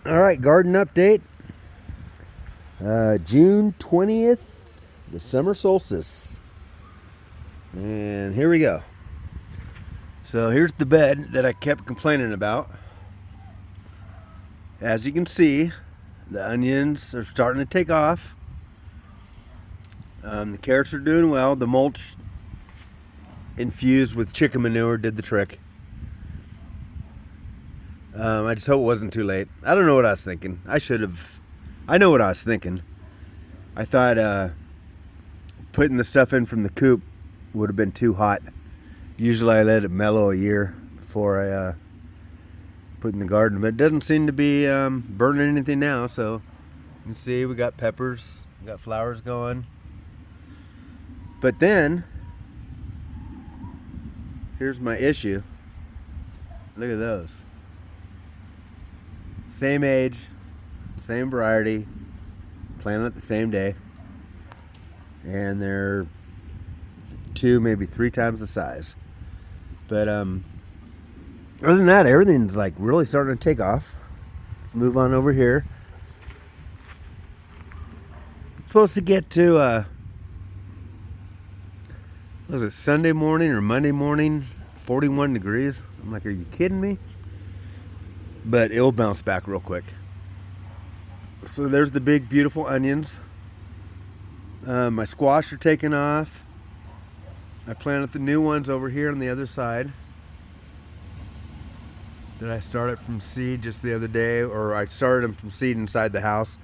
All right, garden update. June 20th, the summer solstice. And here we go. So here's the bed that I kept complaining about. As you can see, the onions are starting to take off. The carrots are doing well. The mulch infused with chicken manure did the trick. I just hope it wasn't too late. I don't know what I was thinking. I know what I was thinking. I thought putting the stuff in from the coop would have been too hot. Usually I let it mellow a year before I put in the garden, but it doesn't seem to be burning anything now. So you can see we got peppers, we got flowers going. But then, here's my issue. Look at those. Same age, same variety, planted the same day. And they're 2, maybe 3 times the size. But other than that, everything's like really starting to take off. Let's move on over here. It's supposed to get to was it Sunday morning or Monday morning, 41 degrees. I'm like, are you kidding me? But it'll bounce back real quick. So there's the big beautiful onions. My squash are taking off. I planted the new ones over here on the other side that I started from seed just the other day, or I started them from seed inside the house,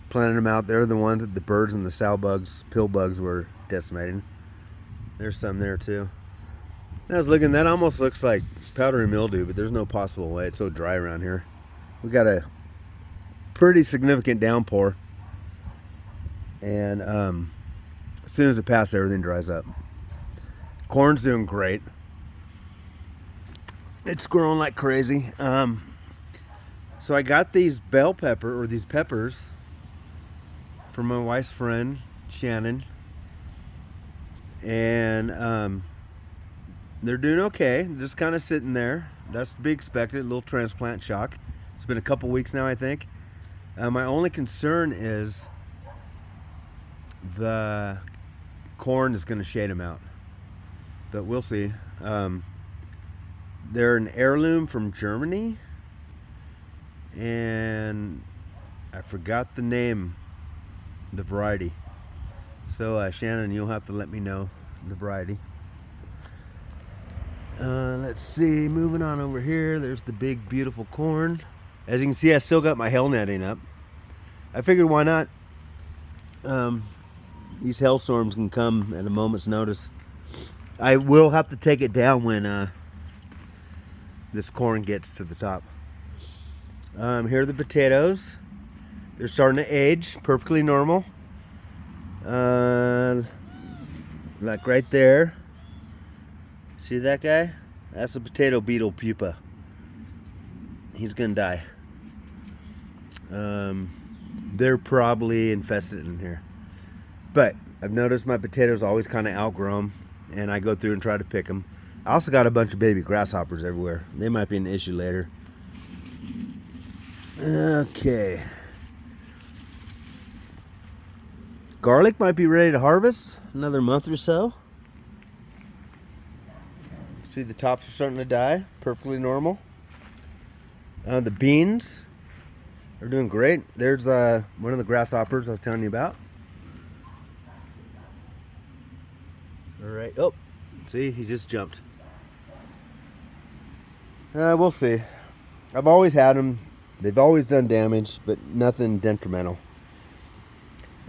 planted them out. They're the ones that the birds and the sow bugs, pill bugs were decimating. There's some there too. I was looking, that almost looks like powdery mildew, but there's no possible way. It's so dry around here. We got a pretty significant downpour, and as soon as it passes, everything dries up. Corn's doing great. It's growing like crazy. So I got these bell pepper, or these peppers, from my wife's friend Shannon, and they're doing okay. They're just kind of sitting there. That's to be expected. A little transplant shock. It's been a couple weeks now, I think. My only concern is the corn is going to shade them out, but we'll see. They're an heirloom from Germany, and I forgot the name, the variety. So Shannon, you'll have to let me know the variety. Let's see, moving on over here, there's the big beautiful corn. As you can see, I still got my hail netting up. I figured, why not? These hailstorms can come at a moment's notice. I will have to take it down when this corn gets to the top. Here are the potatoes. They're starting to age, perfectly normal. Like right there. See that guy? That's a potato beetle pupa. He's gonna die. They're probably infested in here. But I've noticed my potatoes always kind of outgrow them, and I go through and try to pick them. I also got a bunch of baby grasshoppers everywhere. They might be an issue later. Okay. Garlic might be ready to harvest another month or so. See, the tops are starting to die, perfectly normal. The beans are doing great. There's one of the grasshoppers I was telling you about. All right. Oh, see, he just jumped. We'll see. I've always had them. They've always done damage, but nothing detrimental.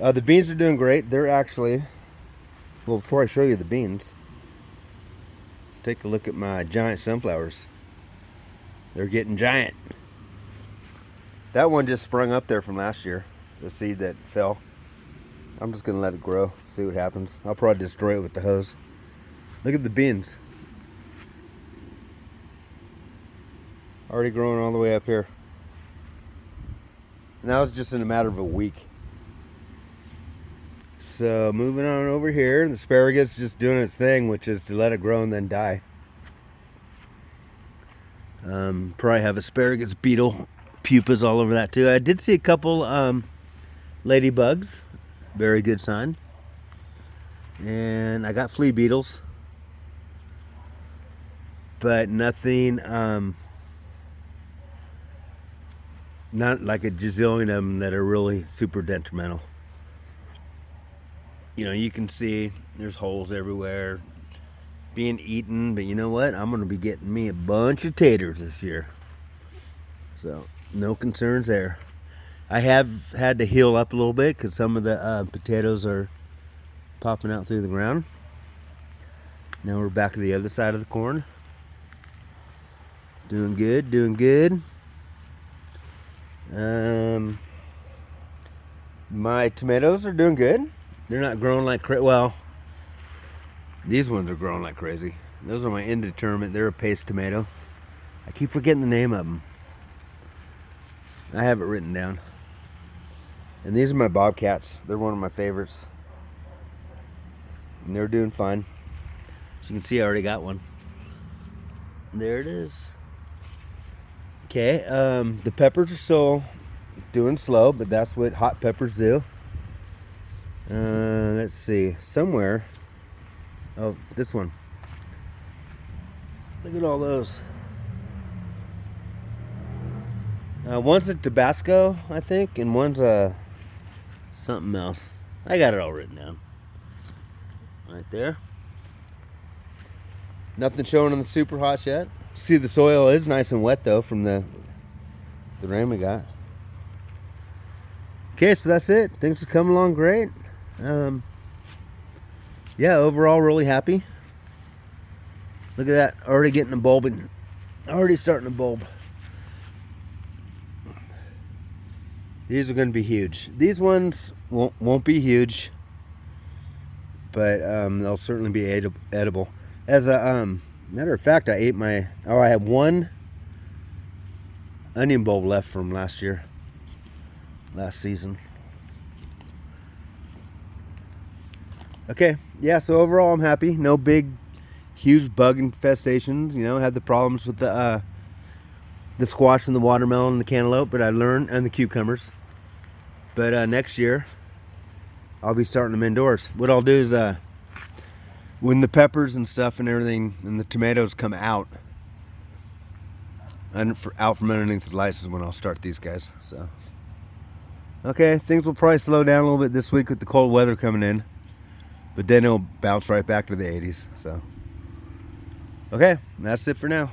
The beans are doing great. They're actually, well, before I show you the beans, take a look at my giant sunflowers. They're getting giant. That one just sprung up there from last year, the seed that fell. I'm just gonna let it grow, see what happens. I'll probably destroy it with the hose. Look at the beans. Already growing all the way up here. And that was just in a matter of a week. So moving on over here, the asparagus is just doing its thing, which is to let it grow and then die. Probably have asparagus beetle pupas all over that too. I did see a couple ladybugs, very good sign. And I got flea beetles, but nothing, not like a gazillion of them that are really super detrimental. You know, you can see there's holes everywhere being eaten, but you know what? I'm going to be getting me a bunch of taters this year. So, no concerns there. I have had to heal up a little bit because some of the potatoes are popping out through the ground. Now we're back to the other side of the corn. Doing good, doing good. My tomatoes are doing good. They're not growing like crazy. Well, these ones are growing like crazy. Those are my indeterminate. They're a paste tomato. I keep forgetting the name of them. I have it written down. And these are my bobcats. They're one of my favorites. And they're doing fine. As you can see, I already got one. There it is. Okay, the peppers are still doing slow, but that's what hot peppers do. Let's see, somewhere. Oh, this one. Look at all those. One's a Tabasco, I think, and one's a something else. I got it all written down. Right there. Nothing showing on the super hots yet. See, the soil is nice and wet though from the rain we got. Okay, so that's it. Things are coming along great. Yeah, overall really happy. Look at that, already getting a bulbing, already starting to bulb. These are going to be huge. These ones won't be huge, but they'll certainly be edible. As a matter of fact, I had one onion bulb left from last season. Okay, yeah, so overall I'm happy. No big, huge bug infestations. You know, had the problems with the squash and the watermelon and the cantaloupe, but I learned, and the cucumbers. But next year, I'll be starting them indoors. What I'll do is, when the peppers and stuff and everything and the tomatoes come out, out from underneath the lights is when I'll start these guys. So, okay, things will probably slow down a little bit this week with the cold weather coming in. But then it'll bounce right back to the 80s. So, okay, that's it for now.